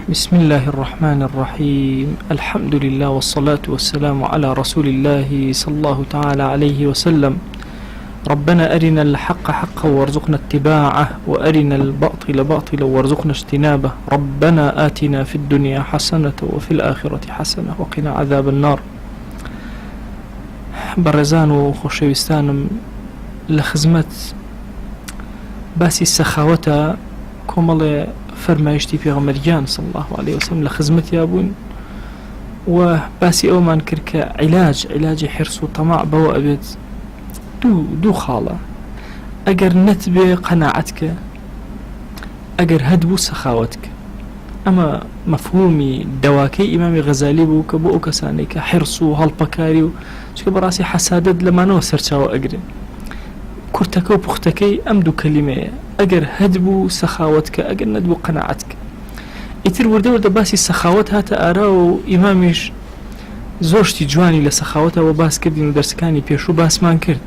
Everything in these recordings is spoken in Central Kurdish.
بسم الله الرحمن الرحيم. الحمد لله والصلاة والسلام على رسول الله صلى الله تعالى عليه وسلم. ربنا أرنا الحق حقا وارزقنا اتباعه، وأرنا الباطل باطلا وارزقنا اجتنابه. ربنا آتنا في الدنيا حسنة وفي الآخرة حسنة وقنا عذاب النار. بەڕێزان و خۆشەویستانم، لە خزمەت باسی سەخاوەتە کۆمەڵێ فەرمایشتی پێغەمبەریان صلی الله عليه وسلم لە خزمەتیا بوون و باسی ئەومان کرد کە عیلاجی حرس و تەماع بەوە ئەبێت دوو خاڵە. ئەگەر نەتبێ قەناعەتکە، ئەگەر هەدبوو سەخاوەتکە. ئەمە مەفهومی دەواکەی ئیمامی غەزالی بوو کە بۆ ئەو کەسانەی کە حرس و هەڵپەکاری و چکە بەڕاستی حەسادەت لەمانەوە سەرچاوە ئەگرێ. کورتەکە و پوختەکەی ئەم دوو کەلیمەیە، ئەگەر هەدبوو سەخاوەتکە، ئەگەر نەدبوو قەناعەتکە. ئیتر وردە باسی سەخاوەت هاتە ئارا و ئیمامیش زۆر شتی جوانی لە سەخاوەتەوە باس کردین و دەرسەکانی پێشوو باسمان کرد.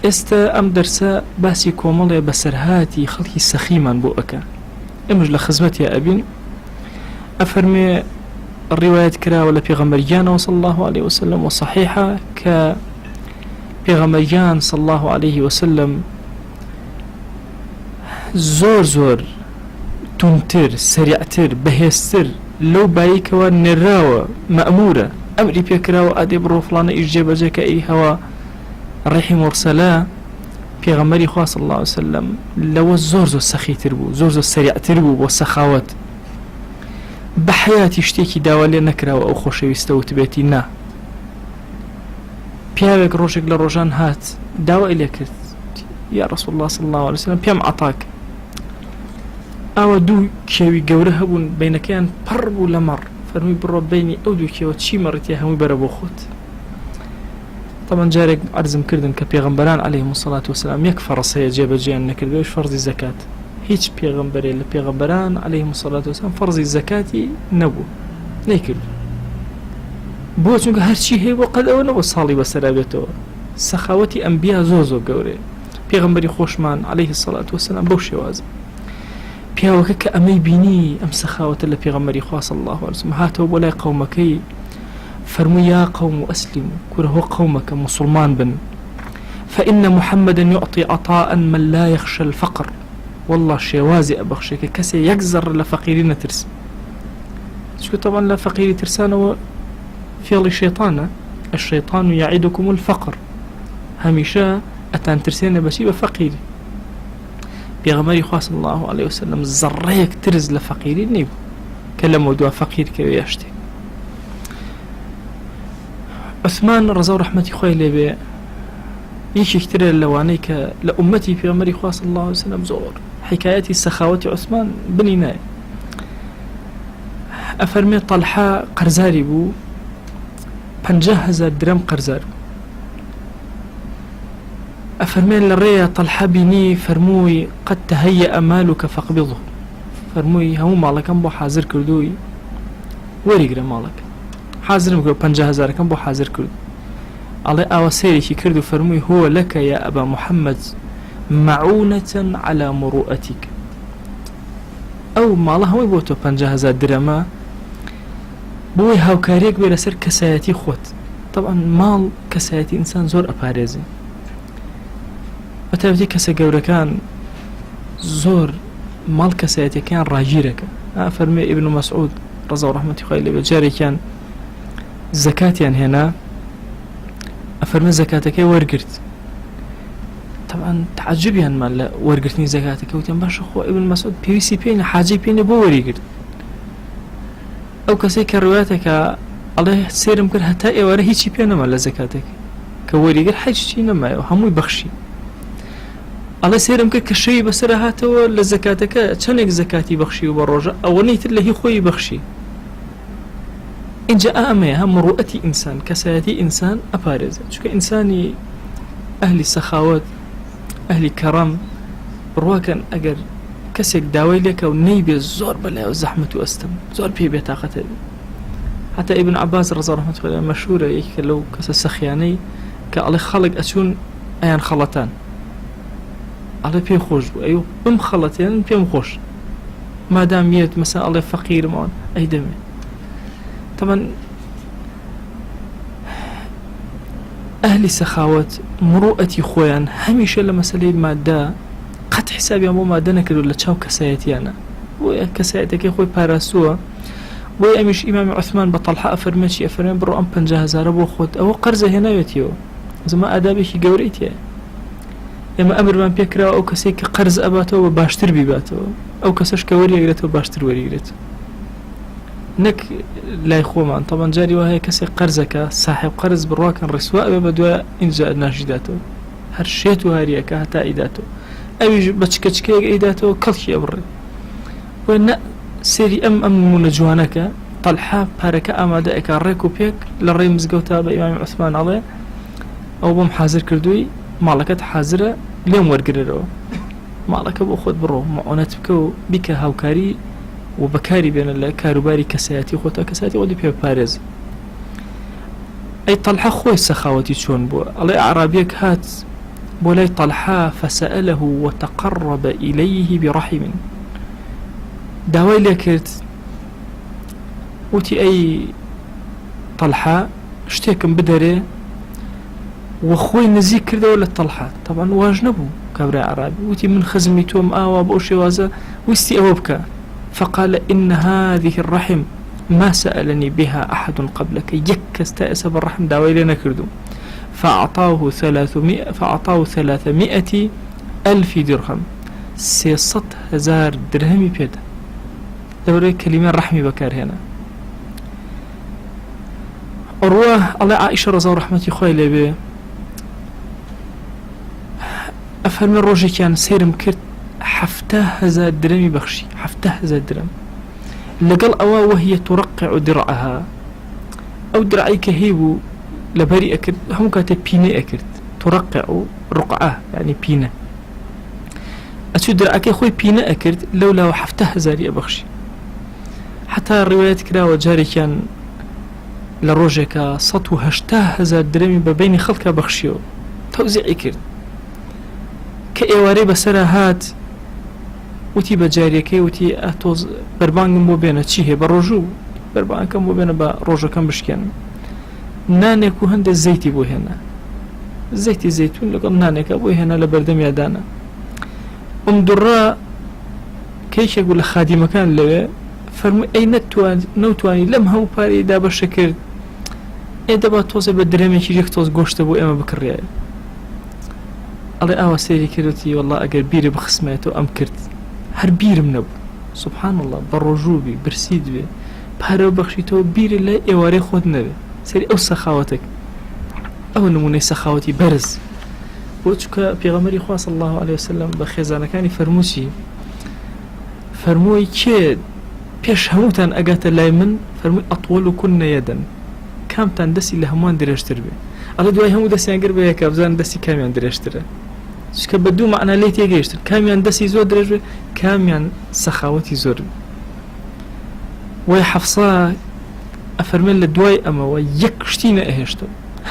ئێستا ئەم دەرسە باسی کۆمەڵێ بەسەرهاتی خەڵکی سەخیمان بۆ ئەکە. ئێمەش لە خزمەتیا ئەبین. ئەفەرمێ ڕیوایەت کراوە لە پێغەمبەریانەوە صلی الله عليه وسلم و صحیحە کە پێغەمبەریان صلی الله عليه وسلم زۆر تونتر، سەریعتر، بەهێزتر لەو باییکەوە نێراوە مەئمورە، ئەمری پێکراوە ئادێ بڕۆ فڵانە ئیش جێبەجێ کە ئەی هەوا ڕیحی مرسەلە. پێغەمبەری خوا صلی الله عليه وسلم لەوە زۆر سەخیتر بوو، زۆر سەریعتر بوو بۆ سەخاوەت. بە حەیاتی شتێکی داوا لێ نەکراوە ئەو خۆشەویستە وتبێتی نا. پیاوێک ڕۆژێک لە ڕۆژان هات داوای لێ کرد، یا رسول الله صلی الله عليه وسلم پێم عەتاک. ئەوە دوو کێوی گەورە هەبوون، بینەکەیان پڕ بوو لە مەڕ. فەرمووی بڕۆ بینی ئەو دوو کێوە چی مەڕێتیە هەمووی بەرە بۆ خۆت. طبعا جارێک عەرزم کردن کە پێغەمبەران عەلەیهیم الصەلاة وەسەلام یەک فەرز هەیە جێبەجێیان نەکردووەش فەرزی زەکات. هیچ پێغەمبەرێ لە پێغەمبەران عەلەیهیم الصەلاة وەسەلام فەرزی زەکاتی نەبوو، نەیکرد. بۆ چونکە هەرچی هەیە بۆ قەد ئەوە نەبوو ساڵی بەسەرا بێتەوە. سەخاوەتی ئەنبیا زۆر گەورەیە. پێغەمبەری خۆشمان عەلەیه الصەلاة وەسەلام بەو شێوازە. پیاوەکە کە ئەمەی بینی ئەم سەخاوەتە لە پێغەمبەری خوا صلی الله عليه وسلم هاتەوە بۆ لای قەومەکەی، فەرمووی یا قەوم ئەسلیموا، کورە هۆ قەومەکە مسلمان بن، فإن محمدا يعطي عطاء من لا يخشى الفقر. والله شێوازی ئەبەخشێ کە کەسێ یەک زەڕ لە فەقیری نەترس. چونکە طبعا لە فەقیری ترسانەوە فێڵی شەیطانە، الشەیطان يعدكم الفقر، هەمیشە ئەتان ترسێنە بەچی بە فەقیری. پێغەمبەری خوا صلی الله عليه وسلم زەڕەیەک ترس لە فەقیری نەبوو کە لەمە دووە فەقیر کەوێ شتێ. عوسمان ڕەزا و ڕەحمەتی خۆی لێبێ یەکێکترە لەوانەی کە لە ئومەتی پێغەمبەری خوا صلی الله عليه وسلم زۆر حکایەتی سەخاوەتی عوسمان بنی نایە. ئەفەرمێ طەلحە قەرزاری بوو، 50,000 درەم قەرزار بوو. ئەفەرمێ لە ڕێیە طەلحە بینی، فەرمووی قەد تەهەیەئە مالوکە فەقبضه، فەرمووی هەموو ماڵەکەم بۆ حازر کردووی، وەریگرە ماڵەکە، حازرم کرد، 50,000ەکەم بۆ حازر کرد. ئەڵێ ئاوە سێرێکی کرد و فەرمووی هو لەکە یا ئەبا محەممەد مەعونەتە على مروءەتیک. ئەو ماڵە هەمووی بۆ تۆ 50,000 درەمە بۆی هاوکاریەک بێ لەسەر کەسایەتی خۆت. طبعا ماڵ کەسایەتی ئینسان زۆر ئەپارێزێ، بەتایبەتی کەسە گەورەکان زۆر ماڵ کەسایەتیەکەیان ڕاگیرەکە. فەرمێ ئیبن مەسعود ڕەزا و ڕەحمەتی خۆی لێبێ جارێکیان زەکاتیان هێنا، ئەفەرمێ زەکاتەکەی وەرگرت. طبعا تعجبیانمان لە وەرگرتنی زەکاتەکە، وتیان باشە خۆ ئیبن مەسعود پێویستی پێی نە، حاجەی پێی نە بۆ وەریگرت. ئەو کەسێک کە ڕوایەتەکە ئەڵێ سێرم کرد هەتا ئێوارە هیچی پێ نەما لە زەکاتەکە کە وەریگر حەجی نەمایەوە، هەمووی بەخشی. ئەڵێ سێرم کرد کە شەوی بەسەرە هاتەوە لە زەکاتەکە چەندێک زەکاتی بەخشی و بە ڕۆژە ئەوە نەیتر لە هی خۆی بەخشی. اینجا ئەمەیە هەم مروءەتی ئینسان، کەسایەتی ئینسان ئەپارێزە. چونکە ئینسانی ئەهلی سەخاوەت، ئەهلی کەڕەم بڕواکەن ئەگەر کەسێک داوای لێکە و نەیبێ زۆر بەلایەوە زەحمەت و ئەستەم، زۆر پێی بێتاقەتە بێ. حتى ابن عباس ڕەزا و ڕەحمەتی خۆی لێبێ مەشهورە یەکێکە لەو کەسە سەخیانەی کە ئەڵێ خەڵک ئەچوون ئەیان خەڵەتان، ئەڵێ پێی خۆش بوو، ئەیوە بم خەڵەتێن پێم خۆش. ئەڵێ ئێوە خەڵەتێن، ئەڵێ ئێمە خەڵەتین، ئەڵێ ئێوە خەڵەتێن، ئەڵێ ئێوە خەڵەتێن، ئەڵێ ئێوە خەڵەتێن، ئەڵێ مادام يت مثلا الله فقير مون أي دمي. طبعا أهل سخاوت مروءتي خويا هميشه لمسألة مادة قد حسابي أمو مادة نكدو لتشاو كسايتي أنا وكسايتك خوي باراسوا ويأمش إمام عثمان بطلحة أفرمشي أفرمي برو أم 50,000 بو خود أو قرزة هنا يتيو زما أدابيشي قوريتي اما امر من بيكرا او كسي قرض اباتو باشتر بيباتو او كسش كوري يغرتو باشتر وري يغرت نك لا يخومان طبعا جاري وهي كسي قرزك صاحب قرض بالراكن رسواء بدو انجاء ناشداتو هرشيتو هاريك هتا ايداتو اي بچكچكي ايداتو كلشي ابر وان سيري من جوانك طلحه بارك اماده اكاريكو بيك للري مزغوتا بامام عثمان عليه او بم حاضر كردوي مالكت حاضرة اليوم ورقرروا مالك بأخذ برو معونات بكو بك هاوكاري وبكاري بين الكاروباري كساتي خوتا كساتي ودي بيو باريز أي طلحة خوي سخاوتي شون بو الله أعرابيك هات بولاي طلحة فسأله وتقرب إليه برحم داوي لكرت وتي أي طلحة اشتيكم بدري وخوي نزيك كرده ولا الطلحة طبعا واجنبه كبرى عربي وتي من خزميتهم وابوشي وازا ويستي أوبك فقال إن هذه الرحم ما سألني بها أحد قبلك يكستأس بالرحم داوي لنا كردو فأعطاه 300,000 درهم 600,000 درهم بيده دوري كلمة رحمي بكار هنا أرواه الله عائشة رضا ورحمتي خوي لبي أفهم الروجي كان سيرم كرت 7,000 درهم بخشي 7,000 درهم لقل أوا وهي ترقع درعها أو درعي كهيبو لبري أكرت هم كاتب بيني أكرت ترقع رقعة يعني بينة أتو درعك أخوي بينة أكرت لولا 7,000 بخشي حتى الروايات كلا وجاري كان لروجك سطو 8,000 درهم ببين خلقها بخشيو توزيعي كرت كأيواري بسرا هات وتي بجاريكي وتي أتوز بربانكم بو بينا تشيه بروجو بربانكم بو بينا بروجو كم بشكين نانيكو هند الزيتي بو هنا زيتي زيتون لقد نانيكا بو هنا لبردم يادانا درا كيش يقول لخادي مكان لوي فرمي أي نوتواني لم هو باري دا بشكر اي دابا توز بدرهمي كيجيك توز قوشت بو اما بكرياي الله أوا سيري كرتي والله أجر بيري بخسمته أم كرت هر بير منو سبحان الله بالرجوبي برسيد بي بهرو بخشيتو بيري لا إواري خود نبي سيري أو سخاوتك أو نموني سخاوتي برز وتشكا بيغمري خواه صلى الله عليه وسلم بخيزانا كاني فرموشي فرموي كي بيش هموتان أقات اللاي من فرموي أطول كنا يدا كامتان دسي لهمان دريشتر بي الله دواي همو دسي أنقر بي كابزان دسي كاميان دريشتر شكا بدو معنا ليت يجيشتر كاميان دسي زور دريشتر كاميان سخاوتي زور وي حفصا أفرمين لدواي أما ويكشتينا إهشتو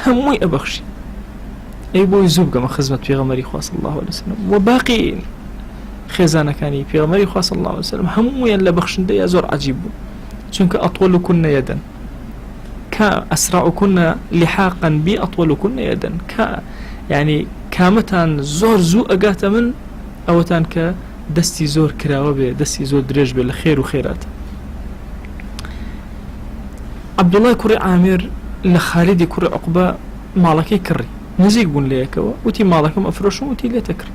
هموي أبخشي أي بوي زوبقا ما خزمت بيغمري خواه صلى الله عليه وسلم وباقي خزانة كاني بيغمري خواه صلى الله عليه وسلم هموي أن لبخشن دي زور عجيب چونك أطول كنا يدا كأسرع كنا لحاقا بي أطول كنا يدا يعني كامتان زور زو أقاتا من أوتان كدستي زور كراوة بي دستي زور دريج بي لخير وخيرات عبد الله كري عامر لخالد كري عقبة مالكي كري نزيك بون ليكوا وتي مالكم أفرشون وتي لي تكري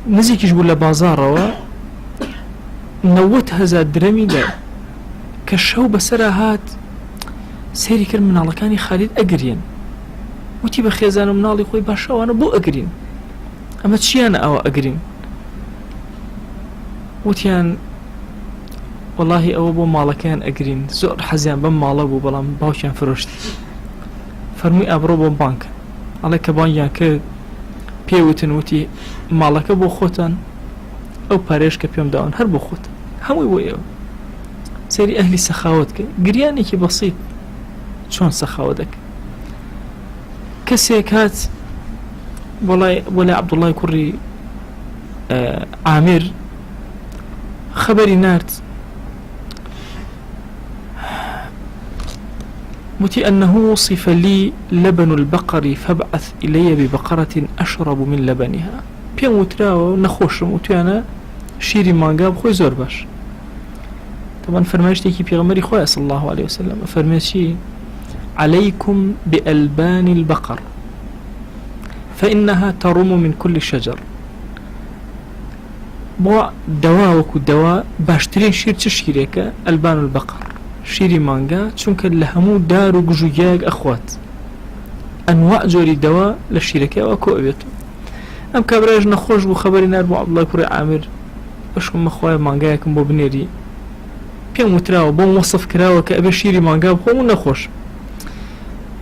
نزيك يجبون لبازاروا نوتها زاد درمي دا كشو بسرا هات سيري كر من الله كاني خالد أقرين وتي بخيزان منالي خوي باشا وانا بو أقرين أما تشي أنا أو أقرين وتيان والله أو بو مالكان أقرين زور حزيان بم مالا بو بلام باوشان فرشت فرمي أبرو بو بانك على كبانيان كد بيوتن وتي مالك بو خوتان أو باريش كبيوم داون هر بو خوتان هموي بو إيو سيري أهلي سخاوتك قرياني كي بسيط شون سخاوتك كسيكات ولا عبد الله كري عامر خبري نارد متي أنه وصف لي لبن البقر فابعث إلي ببقرة أشرب من لبنها بيان وتراو نخوش متوانا شيري مانغا بخوي زور باش طبعا فرمايشتي كي بيغمري خويا صلى الله عليه وسلم فرماشي عليكم بألبان البقر فإنها ترم من كل شجر بو دواء وكو دواء باشترين شير تشيريك ألبان البقر شيري مانغا چونك لهمو دار وجوجاق أخوات أنواع جوري دواء للشيركة وكو أبيتو أم كابراج نخوش بو خبري نار بو عبد الله كوري عامر باشكم مخوايا مانغايكم بو بنيري بيان متراو بو موصف كراوة كأبي شيري مانغا بخو نخوش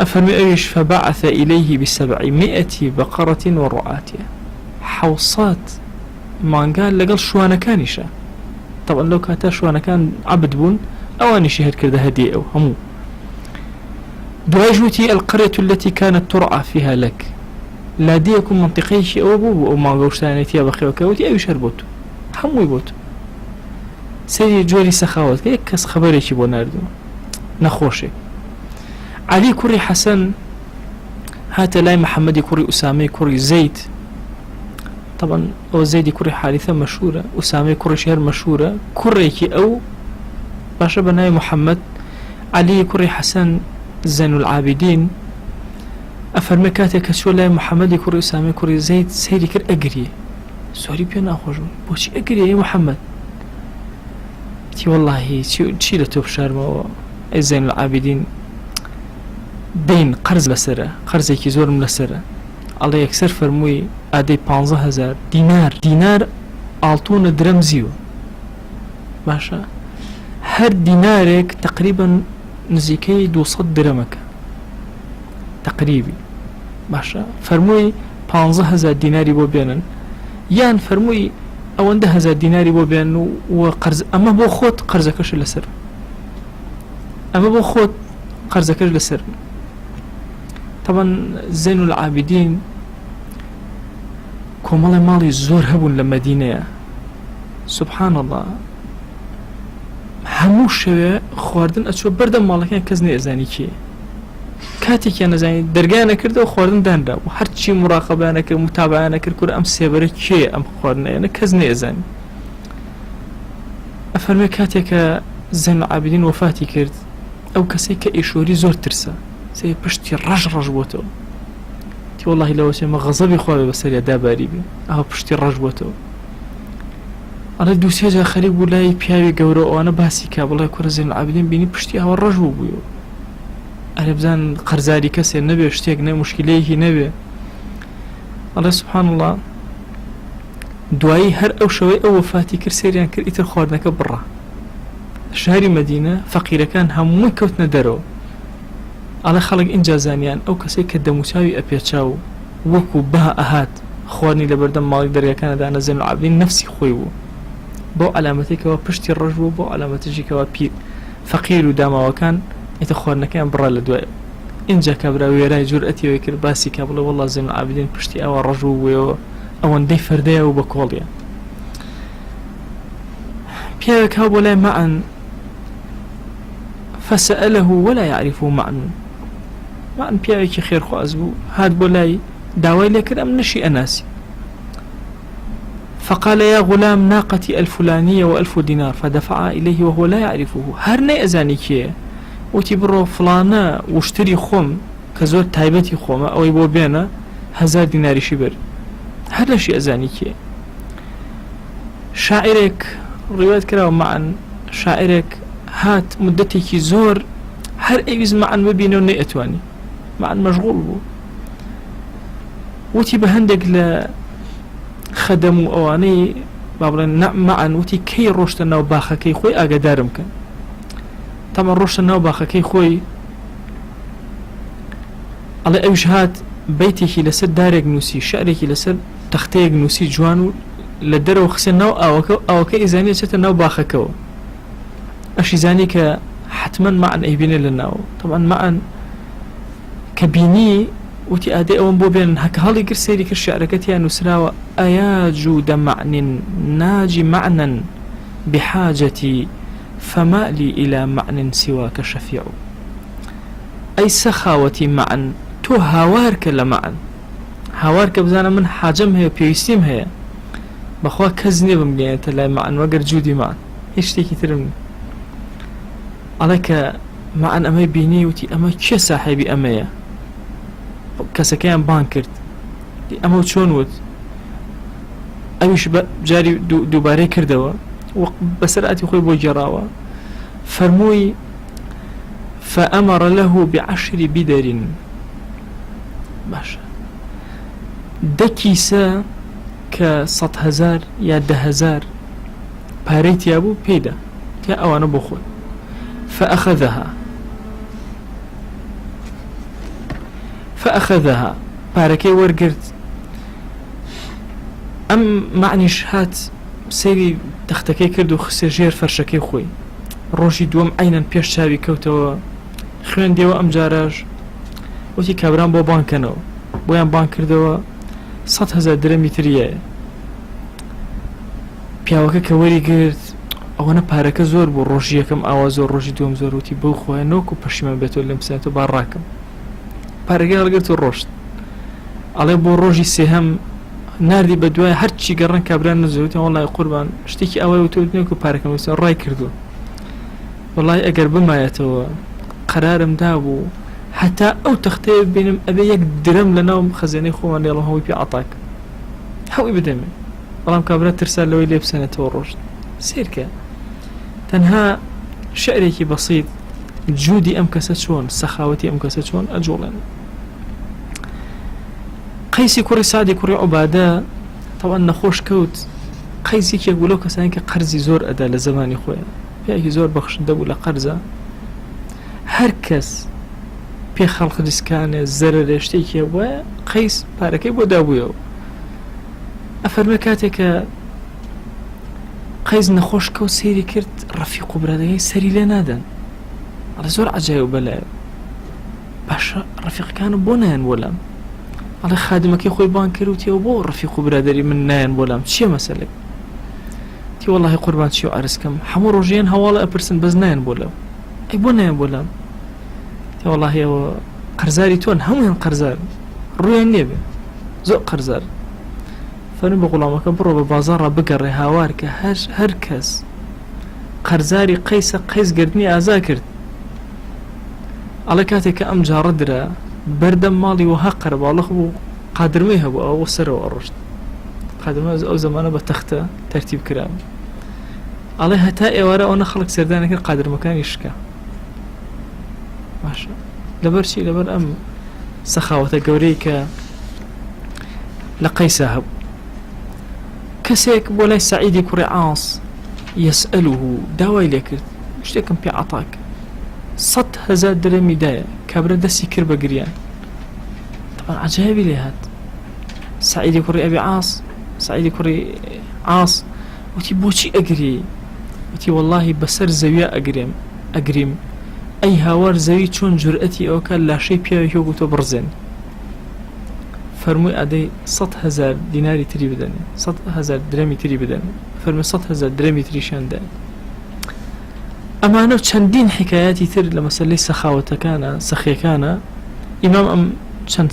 أفرمي أيش فبعث إليه ب700 بقرة ورعاتها حوصات مانغا لقل شوانا كانشا طبعا لو كاتا شوانا كان عبد بون أواني شهد كذا هدية أو همو دواجوتي القرية التي كانت ترعى فيها لك لا ديكم منطقيش أو بوبو أو مانغا وشتانيتيا بخي وكاوتي أو شربوتو همو يبوتو سيدي جوري سخاوت كس خبري شي بو ناردو نخوشي علي كوري حسن هات لاي محمد كوري أسامي كوري زيد طبعا أو زيد كوري حارثة مشهورة أسامي كوري شهر مشهورة كوريكي أو باشا بناي محمد علي كوري حسن زين العابدين أفرمي كاتي كسو لاي محمد كوري أسامي كوري زيد سيري كر أقري سوري بيانا أخوجو بوشي أقري يا محمد تي والله تشي لتوب شارما أي زين العابدين دين قرض لسره قرض يكي زورم لسره الله يكسر فرموي ادي 15000 دينار التون درهم زيو باشا هر دينارك تقريبا نزيكي 200 درهمك تقريبي باشا فرموي 15000 ديناري بو بينن يان فرموي او 10000 ديناري بو بين وقرض اما بو خود قرضكش لسر اما بو خود قرضكش لسر طبعا زين العابدين كومال مالي زور هبون لمدينة سبحان الله هموش شوية خواردن أتشو بردم مالكين كزني أزاني كي كاتي كان أزاني درقانا كرده وخواردن داندا وحرشي مراقبانا كر متابعانا كر كور أم سيبرا كي أم خواردن أنا كزني أزاني أفرمي كاتي كزين العابدين وفاتي كرد أو كسي كإيشوري زور ترسا سي بشتي رج بوتو تي والله لو سي ما غضبي خوابي بسريا داباري بي اهو بشتي رج بوتو انا دوسيجا خريب ولاي بياوي قورو وانا باسي كاب والله كور زين العابدين بيني بشتي اهو رج بويو انا بزان قرزاري كسي نبي اشتيق نبي مشكليه نبي الله سبحان الله دواي هر او شوي او وفاتي كرسيريان كر ايتر خواردنك برا شهري مدينة فقيرة كان هموي كوتنا درو على خلق إنجازانيان أو كسي كدموساوي أبيتشاو وكو بها أهات خواني لبردم مالي دريا كان دانا زين العابدين نفسي خويو بو علامتك وبشتي الرجو بو علامتك وبي فقير وداما وكان يتخورنا كان برا لدواء إنجا كابرا ويراي جرأتي ويكر باسي كابلا والله زين العابدين بشتي أو الرجو أو اندي فرديا وبكوليا بيا كابولا معا فسأله ولا يعرفه معن معن بيعيكي خير خو أزبو هاد بولاي داوي لك أم نشي أناسي فقال يا غلام ناقتي الفلانية و1000 دينار فدفع إليه وهو لا يعرفه هرني أزانيكيه وتبرو فلانا واشتري خوم كزور تايبتي خوم أو يبو بينا 1000 دينار شبر هر نشي أزانيكيه شاعرك رواية كراو معن شاعرك هات مدتي زور هر ايز معا مبينو نيئتواني معا مشغول بو وتي بهندق ل خدمو اواني بابلا نعم معا وتي كي روشت الناو باخا كي خوي اقا دارم كان طبعا روشت الناو باخا كي خوي على اوش هات بيتي لسر دارك نوسي شعرك لسر تختيق نوسي جوانو لدرو خسن ناو اوكا ازاني ست الناو باخا كو أشي زانيك حتما معا أيبيني لناو طبعا معا كبيني وتي أدي أون بوبين هكا هالي قرسيري كالشعركتيا نسراوة أيا جود معن ناجي معنا بحاجتي فما لي إلى معنى سواك شفيع. أي سخاوتي معا تو هاوارك لمعا هاوارك بزانا من حاجم هي بيستيم هي بخوا كزني بمجينة لا معا وقر جودي معا هشتيكي ترمني عليك معا أمي بيني وتي أمي كي صاحبي أمي كسكيان بانكرت أما وشون ود أيش جاري دوباري كردوا وبسرعتي خوي بو جراوا فرموي فأمر له ب10 بدر باشا دكيسا ك100,000 يا 10,000 باريت يا أبو بيدا يا أوانا بخوي فأخذها باركي ورقرت أم معنيش هات سيري تختكي كردو خسجير فرشكي خوي روشي دوم عينا بيش شاوي كوتوا خوين ديوا أم جاراج وتي كابران بو بانكنو بويان بان كردوا 100,000 درهمی تریه پیاوەکە کە وەریگرت ئەوەنە پارەکە زۆر بوو ڕۆژی یەکەم ئاوا زۆر ڕۆژی دووەم زۆر وتی بۆ خۆیان نۆکو پەشیمان بێتەوە لەم ساتە با ڕاکەم پارەکە هەڵگرت و ڕۆشت ئەڵێ بۆ ڕۆژی سێهەم ناردی بە دوای هەرچی گەڕان کابران نەزووتی وەڵای قوربان شتێکی ئەوەی وتوتنێک و پارەکەم ویستە ڕای کردو وەڵای ئەگەر بمایەتەوە قەرارم دابوو حتى أو تختار بينهم أبي يك درم لنا وخزاني خوان يلا هو يبي عطاك هو بدمي والله مكابرات ترسل له يلي بسنة ورشد سيركا تنها شعريكي بسيط جودي أمكست شون سخاوتي أمكست شون أجولن قيسي كوري سعدي كوري عبادة طبعا نخوش كوت قيسي كي يقولوا كسان كقرزي زور أدا لزماني خويا فيه زور بخش دبو لقرزة هركس پێ خەڵق دیسکانێ زەرە شتێکیە وە قەیس پارەکەی بۆ دابوویەوە ئەفەرمێ کاتێکە قەیس نەخۆش کەوت سەیری کرد ڕەفیق و برادەکەی سەری لێ نادەن ئەڵێ زۆر عەجایب بەلایە باشە ڕەفیقەکانم بۆ نایەن بۆ لام ئەڵێ خادمەکەی خۆی بان کرد وتیەوە بۆ ڕەفیق و برادەری من نایەن بۆ لام چییە مەسەلەی تی وەڵڵاهی قوربان چی و عەرزکەم هەموو ڕۆژیان هەواڵە ئەپرسن بەس نایەن بۆ لام ئەی بۆ نایەن بۆ لام والله هو قرزاري تون هم قرزار رويان نيبه زو قرزار فنبي غلامك برو ببازار بقر هاوارك هركز قرزاري قيس قردني أذاكرت على كاتك أم جاردرا بردم مالي وهقر بالخبو قادر ميها أو سر والرشد قادر ما أو زمانه بتخته ترتيب كلام عليها تاء وراء أنا خلق سردانك قادر مكان يشكا ماشا لبر شي لبر أم سخاوة قوريك لقيسه كسيك بولاي سعيدي كوري عاص يسأله داوي لك اشتكم بي عطاك 100,000 درهمي دايا كابرا دسي كربا قريان طبعا عجائبي لي هاد سعيدي كوري أبي عاص سعيدي كوري عاص وتي بوشي أقري وتي والله بسر زويا أقريم أي هاوار زوي چون جرأتي أو كان لا شيء بيا يوغو برزن فرموي أدي 100,000 ديناري تري بدني 100,000 درهمي تري بدني فرموي 100,000 درهمي تري شان داني أما أنا چندين حكاياتي تر لما سلي سخاوة كان سخي كان إمام أم چند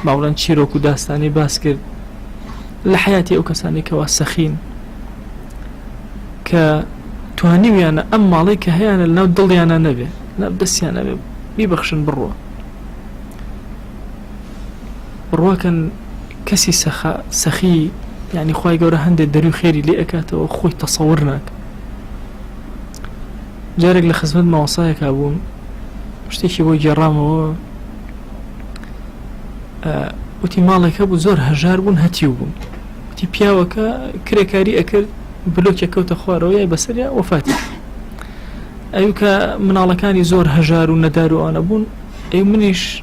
باولان چيروكو داستاني باسكر لحياتي أو كساني كواسخين تواني ويانا أما عليك هيانا لناو ضلي أنا نبي لا بس أنا نبي بيبخشن بروا كان كسي سخي يعني خواي قورا هندي دريو خيري لي أكاته وخوي تصورناك جارك لخزمت ما وصايك أبون مشتيكي بو جرامه وتي مالك أبو زور هجار بون هتيوبون وتي بياوكا كريكاري أكل بلوك يكوت خوار ويا بسريا وفاتي أيوكا من على كاني زور هجار وندار وأنا بون أيو منيش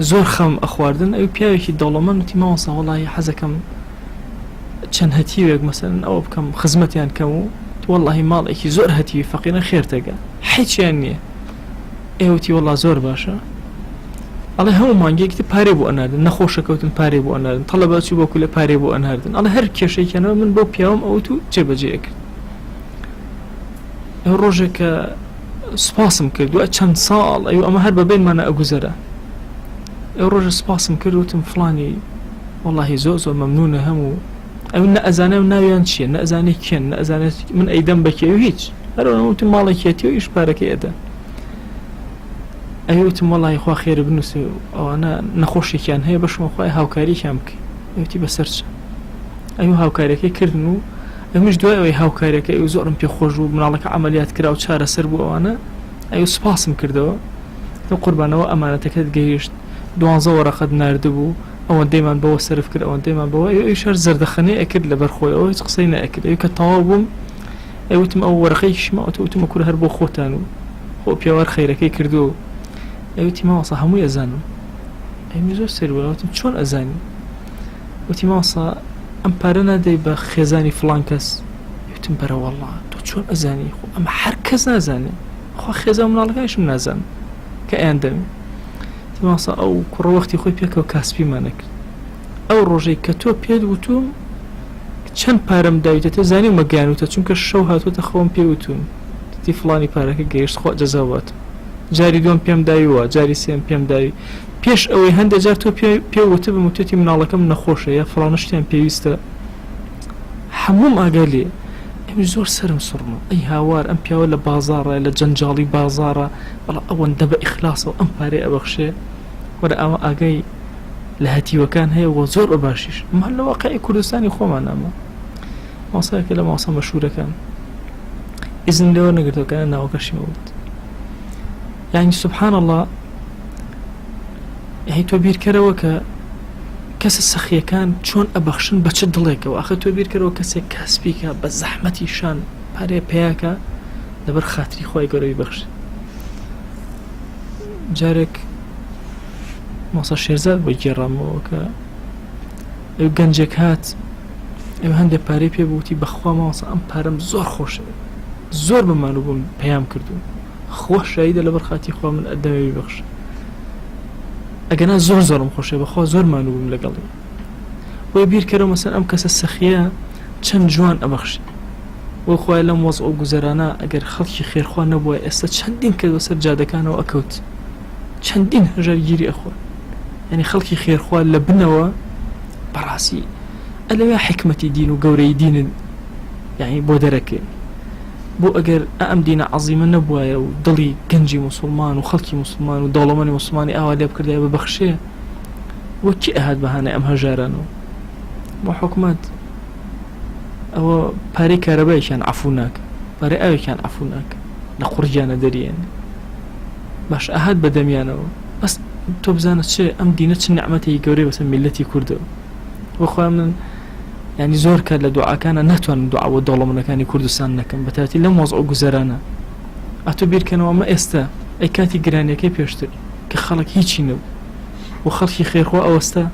زور خم أخواردن أيو بياوكي دولمان وتي ما وصا والله حزكم چن هتيوك مثلا أو بكم خزمتي عن كمو والله مالك زور هتيو فقينا خير تلقى حيث يعني أيوتي والله زور باشا الله هم مانجي كتب باري بو أناردن نخوش كوتن باري بو أناردن طلبات شو بو كل باري بو أناردن الله هر كشي كانوا من بو بيوم أو تو جيب جيك ئەو ڕۆژێک کە سوپاسم کردووە چەند ساڵ ئەو ئەمە هەر بەبێنمانە ئەگوزەرە ئەو ڕۆژە سوپاسم کردوتم فڵانی وەڵاهی زۆر زۆر مەمنونە هەموو ئەو نەئەزانێ ناویان چییە نەئەزانێ کێن نەئەزانێت من ئەیدەم بەکێ و هیچ هەروەوتم ماڵێکێتی و ئیش پارەکەی ئەدە ئەوتم وەڵاهی خوا خێرە بنووسێ ئەوانە نەخۆشێکیان هەیە بەشمە خوای هاوکارییان بکەی ئەوتی بەسەرچە ئەو هاوکاریەکەی کردن و ئەمش دوای ئەوەی هاوکاریەکە ئەو زۆرم پێخۆش و مناڵەکە عملیات کرا و چارەسەر بوو ئەوانە ئەو سوپاسم کردەوە لە قوربانەوە ئەمانەتەکەت گەیشت 12 وەرەقەت ناردبوو ئەوەندەیمان بەوە سرف کرد ئەوەندەیمان بەوە ئەوی شەر زەردەخەنەی ئەکرد لەبەر خۆیەوە هیچ قسەی نەئەکرد ئەوی کە تەواو بووم ئەوتم ئەو وەرەقەیەکیشمە ئەوتم کوور هەر بۆ خۆتان و خۆ پیاوەر خەیرەکەی کردو ئەوتی ماوەسا هەمووی ئەزانم ئەمی زۆر سەر وەڵاتم چۆن ئەزانی وتی ماوەسا ئەم پارە نادەی بە خێزانی فڵان کەس وتم بەرە وەڵڵا تۆ چۆن ئەزانی خۆ ئەمە هەر کەس نازانێ خوا خێزان مناڵەکانیشم نازان کە ئەیان دەمی ماوەسا ئەو کوڕە وەختی خۆی پێکەوە کاسپیمانە کرد ئەو ڕۆژەی کە تۆ پێت وتوم چەند پارەم داویتە زانی و مەگەیانوتە چونکە شەو هاتووەتە خۆم پێ وتوم تی فڵانی پارەکە گەیشت خوا جەزاوات جاری دوم پێم داویوە جاری سێم پێم داوی پێش ئەوەی هەندێک جار تۆ پێ وتە بم وتێتی مناڵەکەم نەخۆشە یا فڵانە شتیان پێویستە هەمووم ئاگای لێ ئەمی زۆر سەرم سوڕمە ئەی هاوار ئەم پیاوە لە بازاڕە لە جەنجاڵی بازاڕە بەڵام ئەوەندە بە ئیخلاسەوە ئەم پارەی ئەبەخشێ وەرە ئەوە ئاگای لە هەتیوەکان هەیە وە زۆر باشیش ئەمە لە واقعی کوردستانی خۆمان ئەمە ماسایەکە لە ماسە مەشهورەکان ئیزن لێوە نەگرتوەکانە ناوەکەشیمە وت یعنی سبحان الله هی تۆ بیرکەرەوە کە کەسە سەخیەکان چۆن ئەبەخشن بە چ دڵێکەوە ئاخە تۆ بیرکەرەوە کەسێک کاسپیکە بە زەحمەتی شان پارێ پێیاکە لەبەر خاتری خۆی گەورەی بەخش جارێک ماسە شێرزاد بۆ گێڕامەوە کە ئەو گەنجێک هات ئەو هەندێک پارەی پێ بوتی بەخوا ماسە ئەم پارەم زۆر خۆشە زۆر بمانو بووم پەیام کردوون خۆش شایدە لەبەر خاتی خوا من ئەدەمەوی بەخش ئەگەنا زۆر زۆرم خۆشێ بەخوا زۆر مانو بووم لەگەڵی بۆ بیرکەرەوە مەسەن ئەم کەسە سەخیە چەند جوان ئەبەخشی بۆ خوای لەم وەزع و گوزەرانە ئەگەر خەڵکی خێرخوا نەبووە ئێستا چەندین کردوە سەر جادەکانەوە ئەکەوت چەندین هەژار گیری ئەخۆ یعنی خەڵکی خێرخوا لە بنەوە بەڕاستی ئەلەوێ حکمەتی دین و گەورەی دینن یعنی بۆ دەرەکێ بۆ ئەگەر ئەم دینە عەزیمە نەبووایە و دڵی گەنجی موسڵمان و خەڵکی موسڵمان و دەوڵەمەندی موسڵمانی ئاوا لێ بکردایە ببەخشێ وەکی ئەهات بەهانەی ئەم هەژارانەوە بۆ حکومەت ئەوە پارەی کارەبایەکیان عەفو ناکە پارەی ئاوێکیان عەفو ناکە لە قورجیانە دەریێن باش ئەهات بەدەمیانەوە بەس تۆ بزانە چێ ئەم دینە چ نعمەتێکی گەورەی بەسەر میلەتی کوردەوە بۆخوا من يعني زۆر کە لە دوعاکانە ناتوانم دوعا بۆ دەوڵەمەندەکانی کوردستان نەکەم بەتایبەتی لەم وەزع و گوزەرانە ئەتۆ بیرکەنەوە ئەمە ئێستا ئەی کاتی گرانیەکەی پێشتر کە خەڵک هیچی نەبوو و خەڵکی خێرخوا ئەوەستا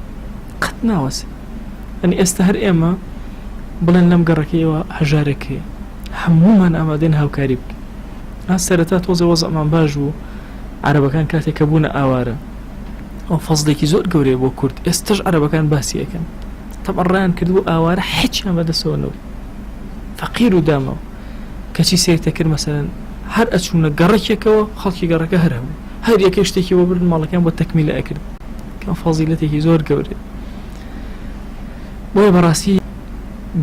قەت ناوەسێ ئەنی ئێستا هەر ئێمە بڵێن لەم گەڕەکەیەوە هەژارێک هەیە هەموومان ئامادەین هاوکاری بکەین سەرەتا تۆزە وەزعمان باش بوو عەرەبەکان کاتێک کە بوونە ئاوارە ئەو فەزڵێکی زۆر گەورەیە بۆ کورد ئێستاش عەرەبەکان باسی ئەکەن طبعا ڕیان کردبوو ئاوارە هیچیان بەدەستەوە نەبوو فەقیر و دامەوە کەچی سێرتە کرد مەسەلەن هەر ئەچوونە گەڕێکێکەوە خەڵکی گەڕەکە هەر هەبوو هەر یەکەی شتێکی بۆ بردن ماڵەکان بۆ تەکمیلە ئەکرد کەم فەزیلەتێکی زۆر گەورەیە بۆیە بەڕاستی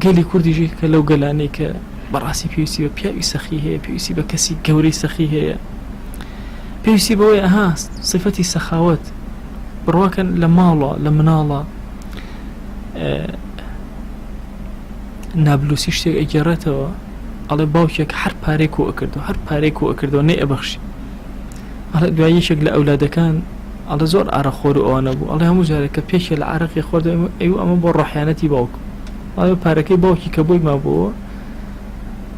گەلی کوردیژی کە لەو گەلانەی کە بەڕاستی پێویستی بە پیاوی سەخی هەیە پێویستی بە کەسی گەورەی سەخی هەیە پێویستی بەوەی ئەها صفەتی سەخاوەت بڕواکەن لە ماڵە لە مناڵە نابلوسی شتێک ئەگەڕێتەوە ئەڵێ باوکێک هەر پارێک و ئەکردەوە هەر پارێک و ئەکردەوە نەی ئەبەخشی ئەڵێ دوای یەکێک لە ئەولادەکان ئەڵێ زۆر ئارەخۆر و ئەوانە بوو ئەڵێ هەموو جارێک کە پێشێ لە عارەقی خۆردەوە ئەو ئەمە بۆ ڕەحیانەتی باوک ئەڵێ پارەکەی باوکی کە بۆی مابووە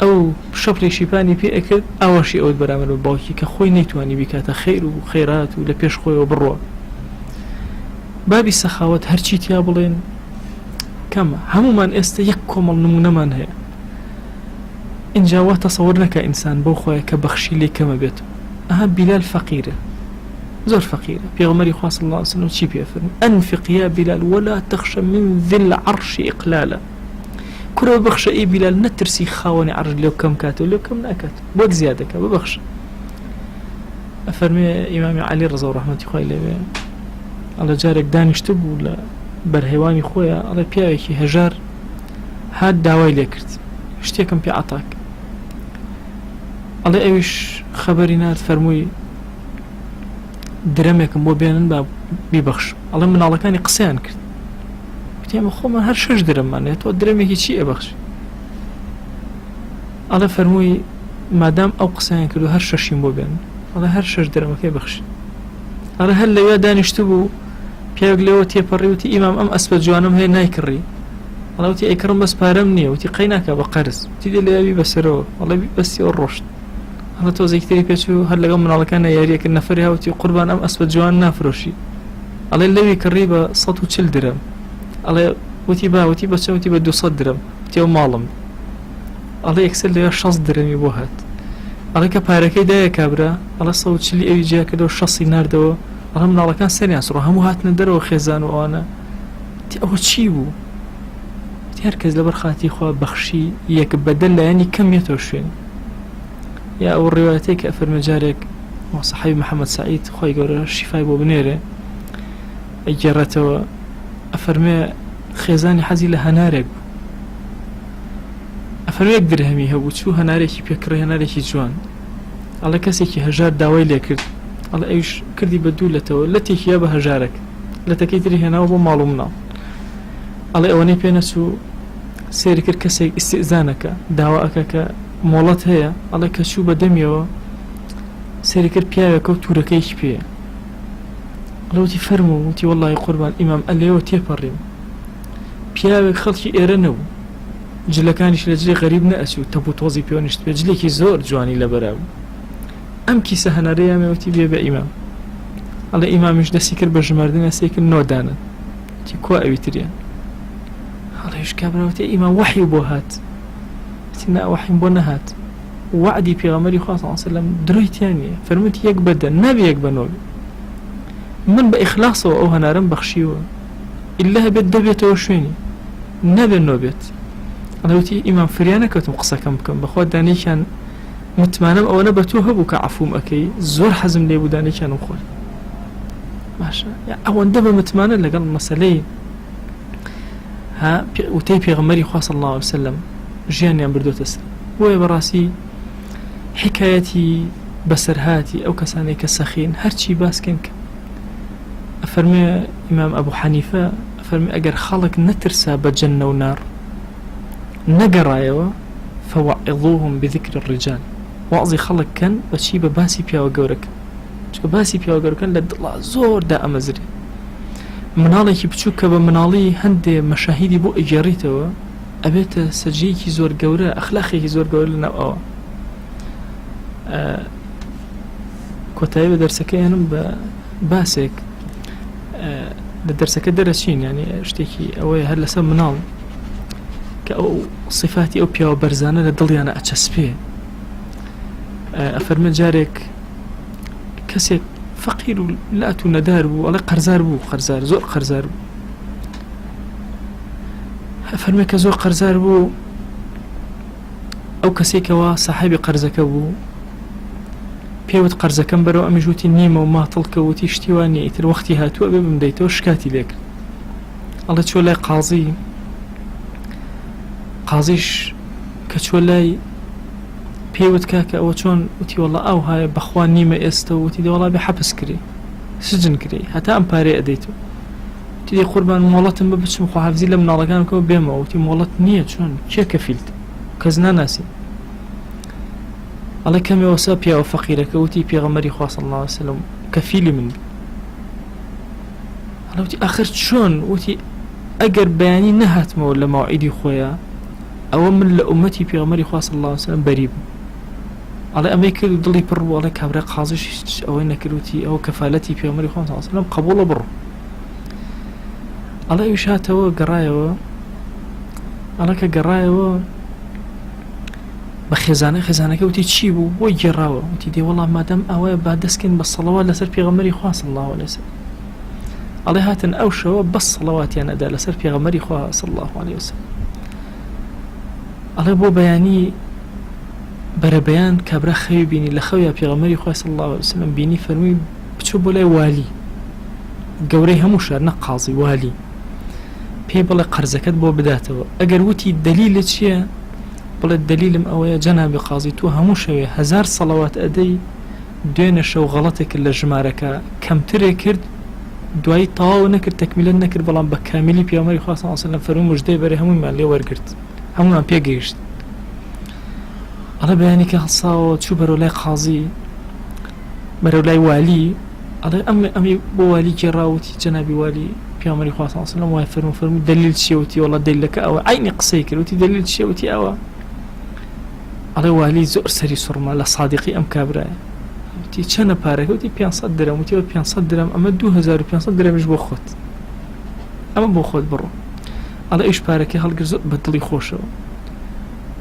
ئەو شەپڕی شیپانی پێ ئەکرد ئەوەشی ئەوت بەرامبەر بە باوکی کە خۆی نەیتوانی بیکاتە خەیر و خەیرات و لە پێش خۆیەوە بڕوە بابی سەخاوەت هەرچی تیا بڵێن کەمە هەمومان ئێستا یەک کۆمەڵ نمونەمان هەیە اینجا وا تەسەوور نەکە ئینسان بۆ خۆیە کە بەخشی لێ کەمە بێت ئەها بیلال فەقیرە زۆر فەقیرە پێغەمبەری خوا صلی الله علیه وسلم چی پێفەرمووی ئەنفق یا بیلال ولا تخش من ذی العرش إقلالا كرة ببخشة أي بلال نترسي خاوني عرج لو كم كاتو لو كم ناكات بوك زيادة ببخشة. أفرمي إمام علي رضا ورحمة خوي لي على جارك دانشتب ولا برهواني خويا على بياكي هجار هاد داوای لێ کرد شتێکم پێ عتاک ئەڵێ ئەویش خەبەری نات فەرمووی درەمێکم بۆ بێنن با بیبەخشم ئەڵێ مناڵەکانی قسەیان کرد وتی ئەمە خۆمان هەر 6 درەممانێت تۆ درەمێکی چی ئەبەخشی ئەڵێ فەرمووی مادام ئەو قسەیان کرد و هەر 6یم بۆ بێنن ئەڵێ هەر 6 درەمەکەی بەخشی ئەڵێ هەر لەوێ دانیشتو بوو پیاوێک لێوە تێپەڕی وتی ئیمام ئەم ئەسپە جوانم هەیە نایکڕی ئەڵێ وتی ئەیکڕم بەس پارەم نییە وتی قەی ناکە بە قەرز وتی دێ لەوێ بەسەرەوە ئەڵێ بەستی ئەو ڕۆشت ئەڵێ تۆزێکی تری پێچوو هەر لەگەڵ مناڵەکانە یاریەکرد نەفەری هاوتی قوربان ئەم ئەسپە جوان نافرۆشی ئەڵێ لەوی کڕی بە 140 درەم ئەڵێ وتی باوتی بەچە وتی بە 200 درەم وتی ئەو ماڵم ئەڵێ یەکسەر لەوێ 6 درەمی بۆ هات ئەڵێ کە پارەکەی دایە کابرا ئەڵێ 140 ئەوی جیا کردەوە 6 ناردەوە ئەڵێ مناڵەکان سەریان سڕۆ هەموو هاتنە دەرەوە خێزان و ئەوانە وتی ئەوە چی بوو هەر کەس لەبەر خاتی خوا بەخشی یەک بەدەل لایەنی کەمێتەوە شوێن یا ئەو ڕێوایەتەی کە ئەفەرمێ جارێک سەحابی محەممەد سعید خۆی گەورە شیفای بۆ بنێرێ ئەیگێڕێتەوە ئەفەرمێ خێزانی حەزی لە هەنارێک بوو ئەفەرمێ 1 درهەمی هەبوو چوو هەنارێکی پێکڕی هەنارێکی جوان ئەڵێ کەسێکی هەژار داوای لێ کرد ئەڵێ ئەویش کردی بە دوولەتەوە لە تێکیە بە هەژارێک لە تەکەی تری هێناوە بۆ ماڵ و مناڵ ئەڵێ ئەوەنەی پێ نەچوو سێری کرد کەسێک ئیستیزانەکە داواکە کە مۆڵەت هەیە ئەڵێ کە چوو بە دەمیەوە سێری کرد پیاوێکە و توورەکەیکی پێ ئەڵێ وتی فەرموو وتی وەڵڵی قوربان ئیمام ئەلێەوە تێپەڕیم پیاوێک خەڵکی ئێرە نەبوو جلەکانیش لە جلێ غەریب نەئەچوو تەبوو تۆزی پێوە نیشت بێ جلێکی زۆر جوانی لەبەرا بوو ئەم کیسە هەنارەیەمێوەتی بێ بە ئیمام ئەڵێ ئیمامیش دەستی کرد بە ژماردنە سێکرد 9 دانن تی کوا ئەوی تریان هەڵێش کابراوەتی ئیمام وحی بۆ هات تی نا وحیم بۆ نەهات وعدی پێغەمبەری خوا صلی الله علیه و سلم درۆیتیان نییە فەرمووی یەک بەدەن نابێ یەک بە 9 من بە ئیخلاسەوە ئەو هەنارەم بەخشیوە ئیلا هەبێت دەبێتەوە شوێنی نەبێت 9 بێت ئەڵێوتی ئیمام فریان نەکەوتم قسەکەم بکەم بەخوا دانێکیان متمانم ئەوەنە بە تۆ هەبوو کە عەفوم ئەکەی زۆر حەزم لێ بوو دانێکیانم خۆت باشە ئەوەندە بە متمانە لەگەڵ مەسەلەی ها وتەی پێغەمبەری خوا صلی الله علیه و سلم ژیانیان بردوتە سەر بۆیە بەڕاستی حکایەتی بەسەرهاتی ئەو کەسانەی کە سەخین هەرچی باسکەن کە ئەفەرمێ ئیمام ئەبوو حەنیفە ئەفەرمێ ئەگەر خەڵک نەترسا بە جەنە و نار نەگەڕایەوە فەوەعظوهم بذکر الرجال وەعزی خەڵک کەن بەچی بە باسی پیاوە گەورەکە چکە باسی پیاوە گەورەکەن لە دڵا زۆر دائەمەزرێ مناڵێکی بچووک کە بە مناڵی هەندێ مەشاهیدی بۆ ئەگێڕیتەوە ئەبێتە سەرجەیەکی زۆر گەورە ئەخلاقێکی زۆر گەورە لەناو ئەوە کۆتایی بە دەرسەکەیانم بە باسێک لە دەرسەکە دەرەچین ینی شتێکی ئەوەیە هەر لەسەر مناڵ کە ئەو صفاتی ئەو پیاوە بەرزانە لە دڵیانە ئەچەسپێ ئەفەرمە جارێک کەسێک فەقیر و لات و نەدار بوو ئەڵێ قەرزار بوو قەرزار زۆر قەرزار بوو ئەفەرمێ کە زۆر قەرزار بوو ئەو کەسێکەوە ساحیبی قەرزەکە بوو پێوت قەرزەکەم بەرەوە ئەمیش وتی نیمە و ماتڵکە وتی شتیوانی ئیتر وەختی هاتووە بێ بمدەیتەوە شکاتی لێکرد ئەڵێ چۆ لای قازیش کە چۆ لای پێوت کاکە ئەوە چۆن وتی وەڵا ئەو هایە بەخوا نیمە ئێستا وتی دەوەڵا بێ حەبس کری سجن کری هەتا ئەم پارەی ئەدەیتەوە وتی دێ قوربان مۆڵەتم بە بچم خوا حەفزی لە مناڵەکانکەوە بێمەوە وتی مۆڵەت نییە چۆن کێ کەفیلت کەس ناناسی ئەڵێ کەمێوە سا پیاوە فەقیرەکە وتی پێغەمبەری خوا صلی الله علیه و سلم کەفیلی من ئەڵێ وتی ئاخر چۆن وتی ئەگەر بەیانی نەهاتمەوە لە مەوعیدی خۆیە ئەوە من لە ئومەتی پێغەمبەری خوا صلی الله علیه و سلم بەری بووم ئەڵێ ئەمەی کرد دڵی پڕ بوو ئەڵێ کابرا قازیش ئەوەی نەکردوتی ئەوە کەفالەتی پێغەمبەری خوا صلی الله علیه و سلم قبوڵە بڕۆ ئەڵێ ئەویش هاتەوە گەڕایەوە ئەڵێ کە گەڕایەوە بە خێزانەکە وتی چی بوو بۆی گێڕاوە وتی دێ وەڵام مادەم ئەوەیە با دەستکەین بە سەڵەوات لەسەر پێغەمبەری خوا صلی الله علیه و سلم ئەڵێ هاتن ئەو شەوە بەس سەڵەواتیان ئەدا لەسەر پێغەمبەری خوا صلی الله علیه و سلم ئەڵێ بۆ بەیانی بەرەبەیان کابرا خەوی بینی لە خەویا پێغەمبەری خوا صلی الله علیه وسلم بینی فەرمووی بچوو بۆ لای والی گەورەی هەموو شار نە قازی والی پێی بڵێ قەرزەکەت بۆ بداتەوە ئەگەر وتی دەلیلت چییە بڵێ دەلیلم ئەوەیە جەنابی قازی تۆ هەموو شەوێ 1000 سەڵەوات ئەدەی دوێنە شەو غەڵەتێک لە ژمارەکە کەمترێ کرد دوایی تەواو نەکرد تەکمیلە نەکرد بەڵام بە کامیلی پێغەمبەری خوا صلی الله علیه وسلم فەرمووی موژدەی بەرێ هەموویمان لێ وەرگرت هەموومان پێگەیشت ئەڵێ بەیانێکی هەڵساوە چوو بەرەو لای قازی بەرەو لای والی ئەڵێ ئەمی بۆ والی گێڕاوەتی جەنابی والی پێغەمبەری خوا صلی الله علیه وسلم وای فەرمووی دەلیل چییە وتی وەڵا دەلیلەکە ئەوە عینی قسەی کرد وتی دەلیل چییە وتی ئەوە ئەڵێ والی زۆر سەری سوڕما لە صادقی ئەم کابرایە وتی چەنە پارەکە وتی 500 درەم وتی 500 درەم ئەمە 2500 درەمیش بۆ خۆت ئەمە بۆ خۆت بڕۆ ئەڵێ ئیش پارەکەی هەڵگرت زۆر بە دڵی خۆشەوە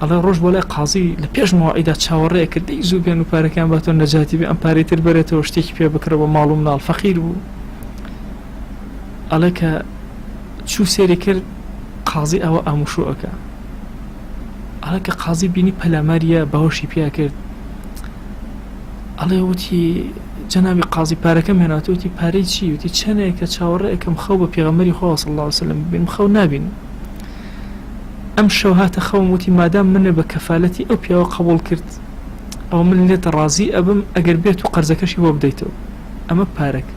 ئەڵێ ڕۆژ بۆ لای قازی لە پێش مەواعیدا چاوەڕێ کرد دەی زوو بێن و پارەکان بە تۆ نەجاتی بێ ئەم پارەی تر بەرێتەوە شتێکی پێ بکرەوە ماڵ و مناڵ فەقیر بوو ئەڵێ کە چوو سێری کرد قازی ئەوە ئاموشوەکە ئەڵێ کە قازی بینی پەلاماریە باوەشی پیا کرد ئەڵێ وتی جەنابی قازی پارەکەم هێناتەوە وتی پارەی چی وتی چەندێک کە چاوەڕێکم خەو بە پێغەمبەری خوا صلی الله علیه وسلم ببین خەو نابینم ئەم شەو هاتە خەوم وتی مادام منە بە کەفالەتی ئەو پیاوە قبول کرد ئەو من لێتە ڕازی ئەبم ئەگەر بێت و قەرزەکەشی بۆ بدەیتەوە ئەمە پارەک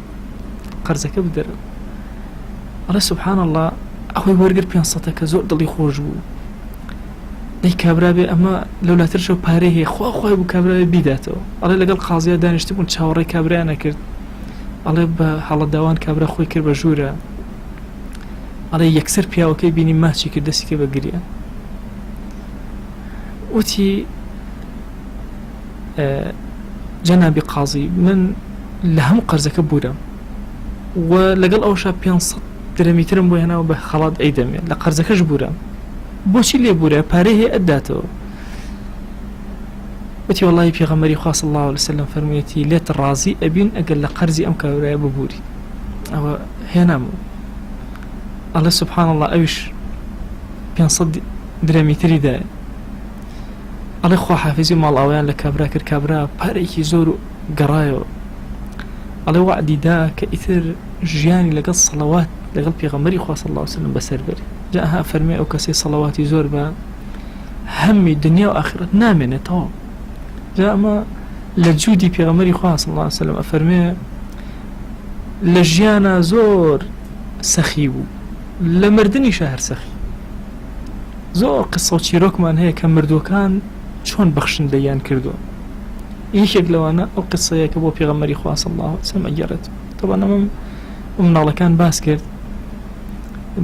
قەرزەکە بدەرە ئەڵێ سبحان الله ئەوەی وەرگرت 500ەکە زۆر دڵی خۆش بوو دەی کابرا بێ ئەمە لەولاتر شەو پارەی هەیە خوا بوو کابرا بێ بیداتەوە ئەڵێ لەگەڵ قازیە دانیشتی بوون چاوەڕێی کابرایان نەکرد ئەڵێ بە هەڵە داوان کابرا خۆی کرد بە ژوورە ئەڵێ یەکسەر پیاوەکەی بینی ماچی کرد دەستی کرد بە گریان وتی جەنابی قازی من لە هەموو قەرزەکە بوورم و لەگەڵ ئەوشا 500 درەمی ترم بۆ هێناوە بە خەڵات ئەیدەمێت لە قەرزەکەش بوورم بۆچی لێ بوورە پارەی هەیە ئەداتەوە وتی وەڵڵی پێغەمبەری خوا صلی الله علیه وسلم فەرموویەتی لێت ڕازی ئەبین ئەگەر لە قەرزی ئەم کابرایە ببووری ئەوە هێنامەوە ئەڵێ سبحان الله ئەویش 500 درەمی تری دایە ئەڵێ خوا حافیزی ماڵ ئەویان لە کابرا کرد کابرا پارێکی زۆر گەڕایەوە ئەڵێ وعدی دا کە ئیتر ژیانی لەگەڵ سەڵەوات لەگەڵ پێغەمبەری خوا صلی الله علیه وسلم بەسەر بەری جا ها فەرمێ ئەو کەسەی سەڵەواتی زۆر بە هەممی دنیا و ئاخرەت نامێنێتەوە جا ئەمە لە جوودی پێغەمبەری خوا صلی الله علیه وسلم ئەفەرمێ لە ژیانە زۆر سەخی بوو لە مردنیشە هەر سەخی زۆر قسە و چیرۆکمان هەیە کە مردوەکان چۆن بەخشندەیان کردووە یەکێک لەوانە ئەو قسەیە کە بۆ پێغەمبەری خوا صلی الله علیه وسلم ئەگەڕێت طبعا ئەمە مناڵەکان باس کرد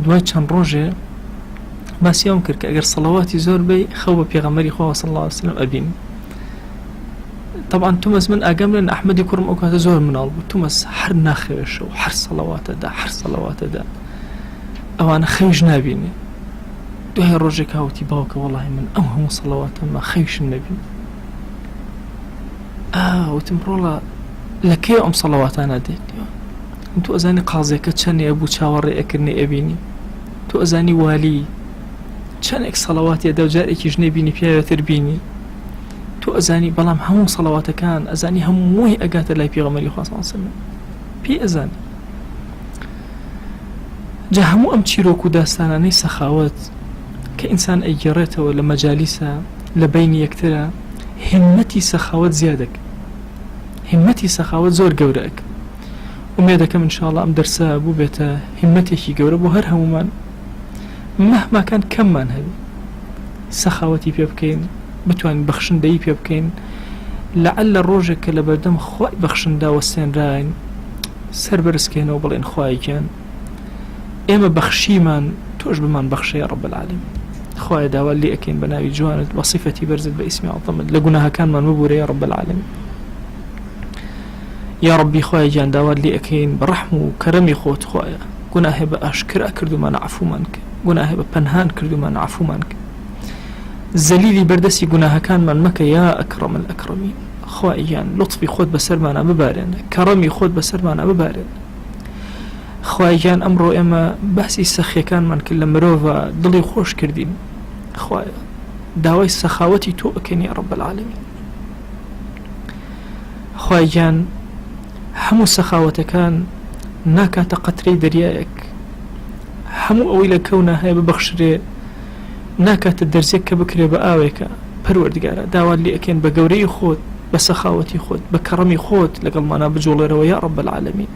دوای چەند ڕۆژێ باسیەوەم کرد کە ئەگەر سەڵەواتی زۆر بێ خەو بە پێغەمبەری خوا صلی الله علیه وسلم ئەبین طبعا تومەس من ئاگام لێن ئەحمەدی کوڕم ئەو کاتە زۆر مناڵ بوو تومەس هەر ناخەوێشە و هەر سەڵەواتەدا ئەوانە خەویش نابینێ دوای ڕۆژێک هاوتی باوکە وەڵڵاهی من ئەو هەموو سەڵەواتەمە خەویشم نەبین وتم ڕۆڵە لە کێ ئەم سەڵەواتانە دێت تو ئەزانی قازێکە چەندێ بوو چاوەڕێ ئەکردنی ئەبینی تو ئەزانی والی چەندێک سەڵەواتی ئەدا و جارێکیش نەبینی پیاوێتر بینی تو ئەزانی بەڵام هەموو سەڵەواتەکان ئەزانی هەمووی ئەگاتە لای پێغەمبەری خوا صلی الله علیه وسلم پێی ئەزانی جا هەموو ئەم چیرۆک و داستانانەی سەخاوەت کە ئینسان ئەیگەڕێتەوە لە مەجالیسە لە بینی یەکترە همەتی سەخاوەت زیادەکە همەتی سەخاوەت زۆر گەورەکە ومێدەکەم انشاءالله ئەم دەرسە بوو بێتە همەتێکی گەورە بۆ هەر هەمومان مەهماکان کەممان هەبێ سەخاوەتی پێ بکەین بتوانین بەخشندەیی پێ بکەین لەعەل ڕۆژێک کە لە بەردەم خوای بەخشندا وەستێنراین سەر بەرزکەینەوە بڵێن خوایەکیان ئێمە بەخشیمان تۆش بمان بەخشە یا رب العالمین خوایە داوا لێ ئەکەین بە ناوی جوانت بە صیفەتی بەرزت بە ئیسمی عەظەمت لە گوناهەکانمان مەبوورە یا رب العالمین یا ربی خوای جان داوا لێ ئەکەین بە ڕەحم و کەرەمی خۆت خوایە گوناهێ بە ئاشکرا کردومانە عەفومان کە گوناهێ بە پەنهان کردومانە عەفومان کە زەلیلی بەردەستی گوناهەکانمان مەکە یا ئەکرەم الئەکرەمین خوای جان لطفی خۆت بەسەرمانە ببارێنە کەڕەمی خۆت بەسەرمانە ببارێنە خوای جان ئەمڕۆ ئێمە باسی سەخیەکانمان کرد لە مرۆڤە دڵی خۆش کردین خوایە داوای سەخاوەتی تۆ ئەکەین یا رب العالمین. خوای گیان هەموو سەخاوەتەکان ناکاتە قەترەی دەریایەک، هەموو ئەوەی لە کەونا هەیە ببەخشرێ ناکاتە دەرزێک کە بکرێ بە ئاوێکە. پەروەردگارە داوات لێ ئەکەین بە گەورەی خۆت، بە سەخاوەتی خۆت، بە کەڕەمی خۆت لەگەڵمانە بجوڵێرەوە یا رب العالمین.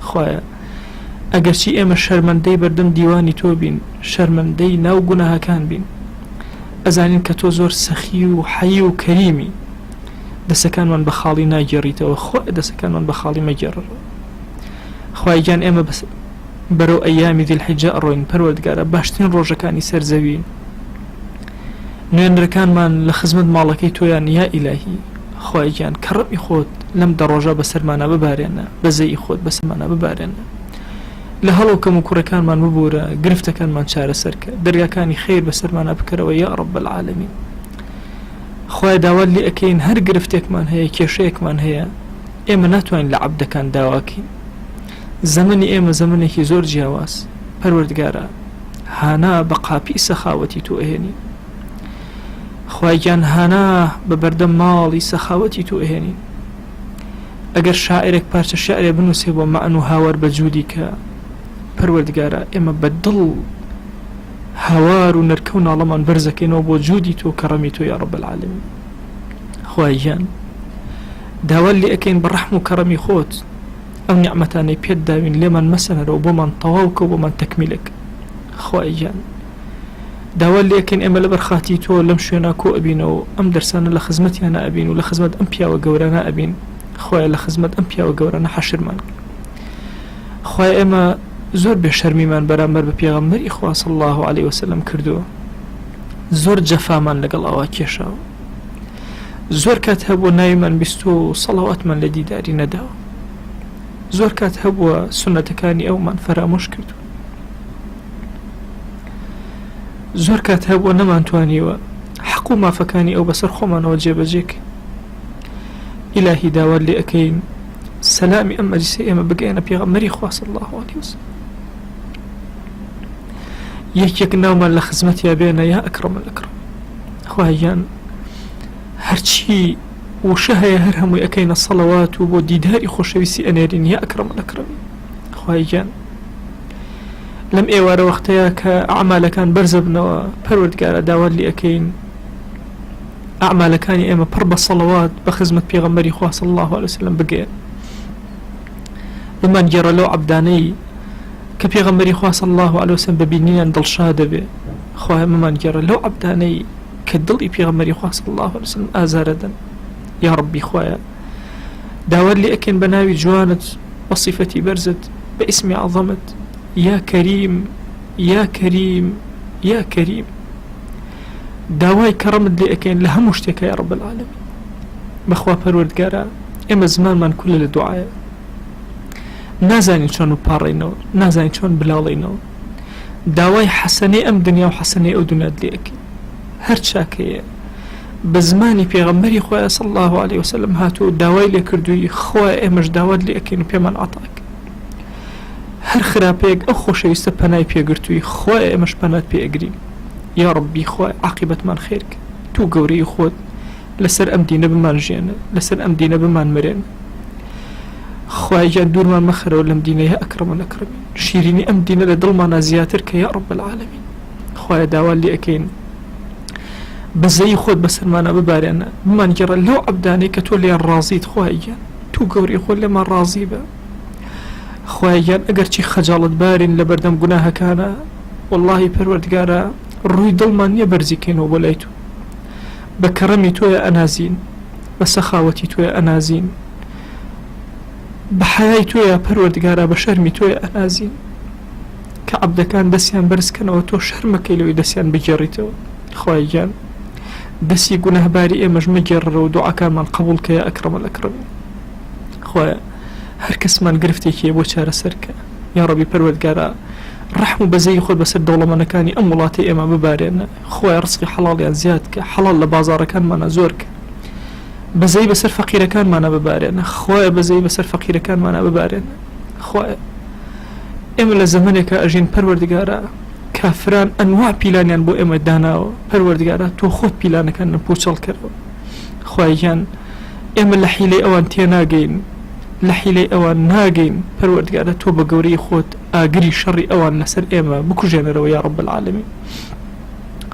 خوایە ئەگەرچی ئێمە شەرمەندەی بەردەم دیوانی تۆ بین، شەرمەندەی ناو گوناهەکان بین، ئەزانین کە تۆ زۆر سەخی و حەیی و کەریمی، دەسەکانمان بە خاڵی ناگێڕیتەوە، خۆ دەسەکانمان بە خاڵی مەگێڕەوە. خوای گیان ئێمە بەرەو ئەیامی دیلحیجە ئەڕۆین. پەروەردگارە باشترین ڕۆژەکانی سەرزەوی نوێنەرەکانمان لە خزمەت ماڵەکەی تۆیان یا ئیلاهی. خوای گیان کەڕەمی خۆت لەم دەڕۆژە بەسەرمانە ببارێنە، بەزەی خۆت بەسەرمانە ببارێنە، لە هەڵۆ کەم و کوڕەکانمان ببورە، گرفتەکانمان چارەسەرکە، دەرگاکانی خێر بەسەرمانە بکەرەوە یا رب العالمین. خوای داوات لێ ئەکەین هەر گرفتێکمان هەیە، کێشەیەکمان هەیە، ئێمە ناتوانین لە عەبدەکان داواکەین. زەمەنی ئێمە زەمنێکی زۆر جیاواز. پەروەردگارە هانا بە قاپی سەخاوەتی تۆ ئەهێنی. خوای گیان هانا بە بەردەم ماڵی سەخاوەتی تۆ ئەهێنی. ئەگەر شاعرێک پارچە شعرێ بنووسێ بۆ مەعن و هاوار بە جوودی کە پەروەردگارە ئێمە بە دڵ هاوار و نەرکە و ناڵەمان بەرزەکەینەوە بۆ جوودی تۆ کەڕەمی تۆ یا رب العالمین. خوای گیان داوات لێ ئەکەین بە ڕەحم و کەڕەمی خۆت ئەو نیعمەتانەی پێت داوین لێمان مەسەنەرەوە بۆمان تەواوکە و بۆمان تەکمیلەک. خوای گیان داوات لێ ئەکەین ئێمە لەبەر خاتی تۆ لەم شوێنە کۆ ئەبینەوە، ئەم دەرسانە لە خزمەتیانە ئەبین و لە خزمەت ئەم پیاوە گەورانە ئەبین. خوای لە خزمەت ئەم پیاوە گەورانە حەشرمان. خوای ئێمە زۆر بێشەرمیمان بەرامبەر بە پێغەمبەری خوا صلی الله علیه وسلم کردووە، زۆر جەفامان لەگەڵ ئەوە کێشاوە، زۆر کات هەبووە ناویمان بیست و سەڵاواتمان لە دیداری نەداوە، زۆر کات هەبووە سونەتەکانی ئەومان فەرامۆش کردو، زۆر کات هەبووە نەمانتوانیوە حەق و مافەکانی ئەو بەسەر خۆمانەوە جێبەجێک. ئیلاهی داوات لێ ئەکەین سەلامی ئەم مەجلیسە ئێمە بگەێنە پێغەمبەری خوا صلی الله علیه وسلم. یەکێک ناومان لە خزمەتیا بێنە یا ئەکرەم الئەکرەم. خوای گیان هەرچی وشە هەیە هەر هەمووی ئەکەینە سەڵەوات و بۆ دیداری خۆشەویستی ئەنێرین یا ئەکرەم الئەکرەمی. خوای گیان لەم ئێوارە وەختەیە کە ئەعمالەکان بەرزە بنەوە، پەروەردگارە داوات لێ ئەکەین ئەعمالەکانی ئێمە پڕ بە سەڵەوات بە خزمەت پێغەمبەری خوا صلی الله علیه وسلم بگەێن. بمان گێڕە لەو عەبدانەی کە پێغەمبەری خوا صلی الله علیه وسلم ببینیان دڵشاد دەبێ. خوای ممان گێڕە لەو عەبدانەی کە دڵی پێغەمبەری خوا صلی الله علیه وسلم ئازارە دەن. یا ربی خوایە داوات لێ ئەکەین بە ناوی جوانت، بە صیفەتی بەرزت، بە ئیسمی عەظەمت، یا کەریم یا کەریم یا کەریم. داوای کەڕەمت لێ ئەکەین لە هەموو شتێکە یا رب العالمین. بەخوا پەروەردگارە ئێمە زمانمان کولە لە دوعایە، نازانین چۆن بپاڕێنەوە، نازانین چۆن بلاڵێنەوە. داوای حەسەنەی ئەم دنیا و حەسەنەی ئەو دنیات لێ ئەکەین. هەر چاکەیە بە زمانی پێغەمبەری خوا صلی الله علیه وسلم هاتووە داوای لێ کردووی، خوای ئێمەش داوات لێ ئەکەین و پێمان عەتاک. هەر خراپەیەک ئەو خۆشەویستە پەنای پێگرتووی، خوای ئێمەش پەنات پێئەگرین. یا ربی خوای عاقبەتمان خێرکە، تو گەورەی خۆت لەسەر ئەم دینە بمانژێنە، لەسەر ئەم دینە بمان مرێنە. خوای گیان دوورمان مەخەرەوە لەم دینە یا ئەکرەم الئەکرەمین. شیرینی ئەم دینە لە دڵمانە زیاتر کە یا رب العالمین. خوای داوات لێ ئەکەین بەزەی خۆت بەسەرمانە ببارێنە، بمان گێڕە لەو عەبدانەی کە تۆ لێیان ڕازیت. خوای گیان تو گەورەی خۆت لێمان ڕازی بە. خوای گیان ئەگەرچی خەجاڵت بارین لە بەردەم گوناهەکانە، وەڵڵاهی پەروەردگارە ڕووی دڵمان نییە بەرزیکەینەوە بۆ لای تۆ. بە کەڕەمی تۆیە ئەنازین، بە سەخاوەتی تۆیە ئەنازین، بە حەیای تۆیە پەروەردگارە، بە شەرمی تۆیە ئەنازین کە عەبدەکان دەستیان بەرزکەنەوە تۆ شەرمەکەی لەوەی دەستیان بگێڕیتەوە. خوای گیان دەستی گونەهباری ئێمەش مەگێڕەوە، دوعاکانمان قبوڵ کە یا ئەکرەم الئەکرەمین. خوایە هەر کەسمان گرفتێکی بۆ چارەسەرکە. یا رەبی پەروەردگارە ڕەحم و بەزەی خۆت بەسەر دەوڵەمەندەکانی ئەم وڵاتی ئێمە ببارێنە. خوای ڕزقی حەڵاڵیان زیاد کە، حەڵاڵ لە بازاڕەکانمانە زۆر کە، بەزەی بەسەر فەقیرەکانمانە ببارێنە. خوایە بەزەی بەسەر فەقیرەکانمانە ببارێنە. خوایە ئێمە لە زەمانێکە ئەژین پەروەردگارە كافران أنواع بيلانيان بو إما داناو پروردگارا تو خود بيلانكان نبوچل كرو خواهيان إما لحيلي أوان تيناگين لحيلي أوان ناگين پروردگارا تو بقوري خود آگري شر أوان لسر إما بكو جانرو يا رب العالمين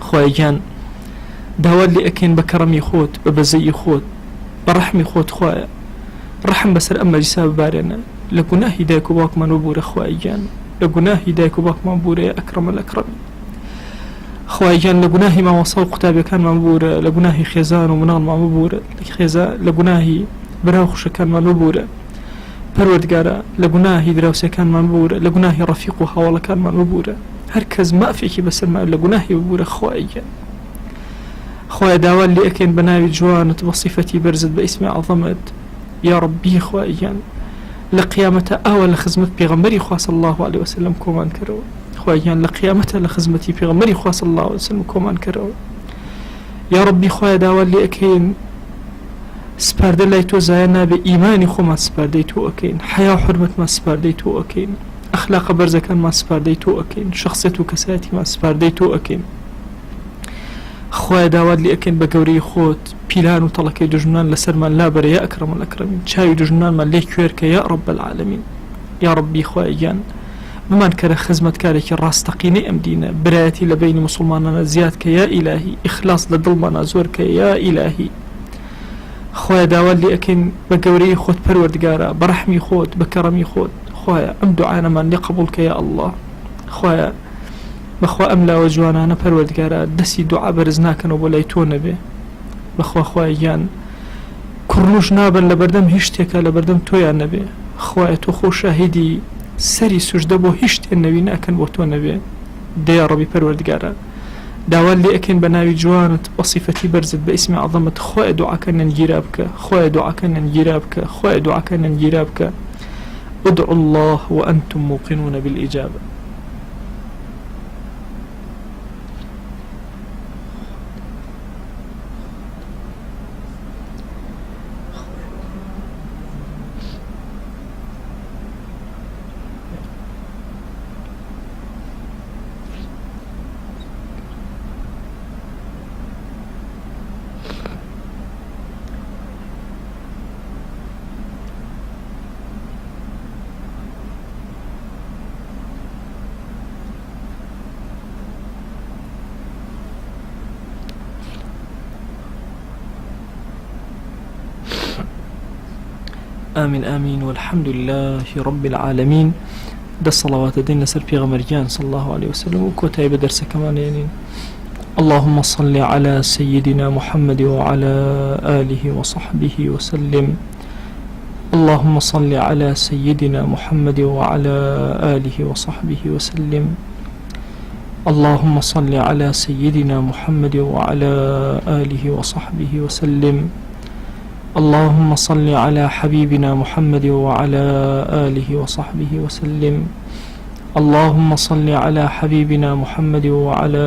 خواهيان داوال لي أكين بكرمي خود ببزي خود برحمي خود خوايا رحم بسر أما جساب بارنا لقناهي دايكو باك منوبور خواهيان لقناهي دايكو باك منبور يا أكرم الأكرمين خواهيان لقناهي ما وصاو قتابي كان منبور لقناهي خيزان ومنان منبور لقناهي براوخش كان منبور پروردگارا لقناهي دراوسي كان منبور لقناهي رفيقو حوالا كان منبور هركز ما فيكي بس ما لقناهي ببور خواهيان خواهي داوال لي أكين بناوي جوانت بصفتي برزت باسم عظمت يا ربي خواهيان لقيامته أول خدمة بيغمبري خواه صلى الله عليه وسلم كومان كرو خواهيان لقيامته لخدمتي بيغمبري خواه صلى الله عليه وسلم كومان كرو يا ربي خواه داوال لي أكين سپارده لای تو زاینا به ایمانی خو ما سپارده تو اکین حیا و حرمت ما سپارده تو اکین اخلاق برزکان ما سپارده تو اکین شخصیت و کساتی ما سپارده تو اکین خواه داواد لی اکین بگوری خود پیلان و طلقی دجنان لسر من لا بر یا اکرم الاکرمین چاوی دجنان من لی کویر که یا رب العالمین یا ربی خواه ایان بمان كره خزمت كارك الراستقيني ام دينا برايتي لبين مسلماننا زياد كيا الهي اخلاص لظلمنا زور كيا الهي خويا داوال لي أكن بقوري خود پروردگارا برحمي خود بكرمي خود خويا ام دعانا من لقبولك يا الله خويا بخوا املا وجوانا پروردگارا دسي دعا برزناكن وبلايتون به بخوا خويا كرنوش نابن لبردم هشتك لبردم تويا نبي خويا تو خو شاهدي سري سجده بو هشت النبي ناكن بوتو نبي دي ربي پروردگارا داوال لي أكن بناوي جوانت بصفتي برزت باسم عظمة خويا دعاك ننجرابك خويا دعاك ننجرابك خويا دعاك ننجرابك ادعوا الله وأنتم موقنون بالإجابة. آمين آمين والحمد لله رب العالمين. ده الصلوات دين سر بيغمرجان صلى الله عليه وسلم وكوتاي بدرس كمان يعني اللهم صل على سيدنا محمد وعلى آله وصحبه وسلم. اللهم صل على سيدنا محمد وعلى آله وصحبه وسلم. اللهم صل على سيدنا محمد وعلى آله وصحبه وسلم. اللهم صل على حبيبنا محمد وعلى آله وصحبه وسلم. اللهم صل على حبيبنا محمد وعلى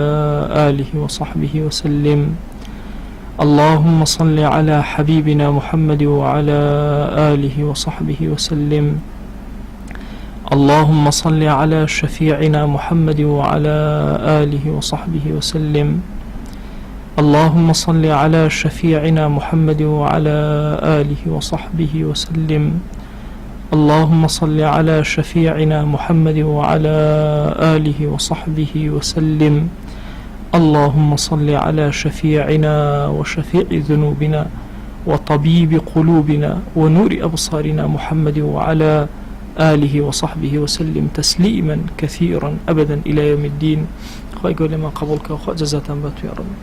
آله وصحبه وسلم. اللهم صل على حبيبنا محمد وعلى آله وصحبه وسلم. اللهم صل على شفيعنا محمد وعلى آله وصحبه وسلم. اللهم صل على شفيعنا محمد وعلى آله وصحبه وسلم. اللهم صل على شفيعنا محمد وعلى آله وصحبه وسلم. اللهم صل على شفيعنا وشفيع ذنوبنا وطبيب قلوبنا ونور أبصارنا محمد وعلى آله وصحبه وسلم تسليما كثيرا أبدا إلى يوم الدين. خواهي قول لما قبولك وخواهي جزاة باتو يا رب.